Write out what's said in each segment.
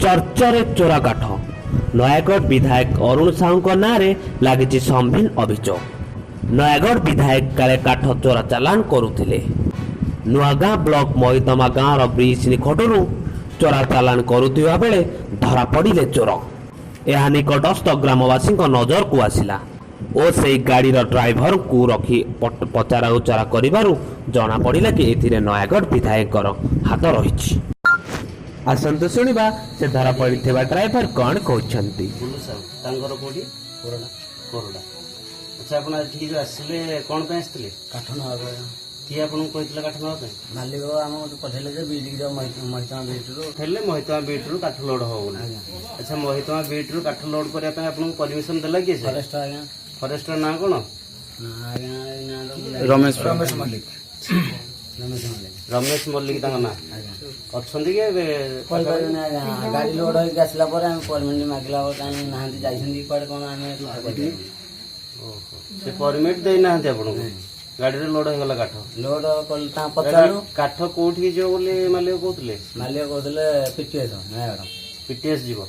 चर्चारे चोरा काठ नयागढ़ विधायक अरुण साहू नाँ लगी संगीन अभियोग। नयागढ़ विधायक काले काठ चोरा चालान करुले। नुआगाँ ब्लॉक महितमा गाँव ब्रिज निकटू चोरा चालान करुवा बेले धरा पड़े चोर। यह निकटस्थ ग्रामवासी नजर को आसला और से गाड़ीर ड्राइवर को रखी पचारा उचारा करू जना पड़ा कि ए नयागढ़ विधायक हाथ रही। आसतु शुणा से धरा पड़ी ड्राइवर कौन कहते। अच्छा आप जो आसिले कौन पे आसते काठ ना किए आपको कहते काठ ना मालिक आम पठेले महितमा बीट रु काठ लोड हो। अच्छा महितमा बीट रु काठ लोड करने आपको परमिशन देला किए फरेस्टर ना कौन रमेश मल्लिक रमेश मल्लिक ना अच्छा गाड़ी लोड होगी आसला परमिट मागला ना जाते कौन परमिट देना आपको गाड़ी लोड होगा काठ लोड काठ कौटी जो मालिक कहते मालिक कहते पीटीएस पीटीएस जीव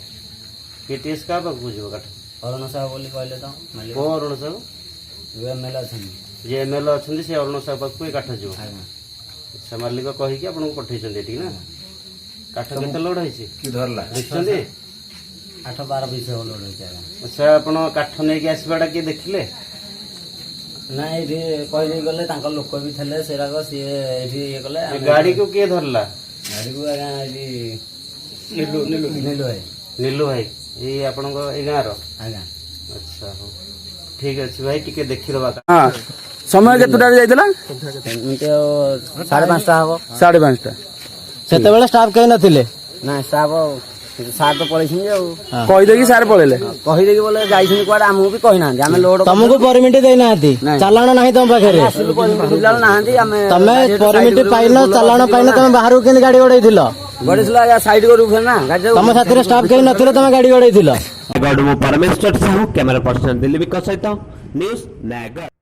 पीटीएस क्या पाक जीव काठ अरुण साहू बोली कहले तो मालिक को अरुण साहू एमएलए अच्छे एमएलए अच्छे से अरुण साहू पाक काठ जीव। अच्छा मालिक कहीकि आपको पठे ना काठ के लोड होती 8-12 पीस लोड होती। अच्छा आप काठ नहीं आसवाटा किए देखिले ना ये कही गले लोक भी थे सी ये कले गाड़ी को किए धरला गाड़ी को नीलू भाई ये आपण गाँव आज्ञा। अच्छा हो ठीक अच्छे भाई टी देखीदबा। हाँ समय केतटा जाइतला 5:30 हम 5:30 से स्टाफ कहीं नथिले ना स्टाफ सार तो पड़े कहीदे सार पड़े कहीदे बोले जाइए कौटे आमको भी कही ना लोड तुमको परमिट देना चालान ना तुम पाखे तुम परमिट पाइन चालान पाइन तुम बाहर के गाड़ी गड़े साइड ना तुम साथी स्टाफ कहीं नथिले तुम गाड़ी गड़े परमेश्वर साहू कैमरा पर्सन दिलीप सहित न्यूज नयागढ़।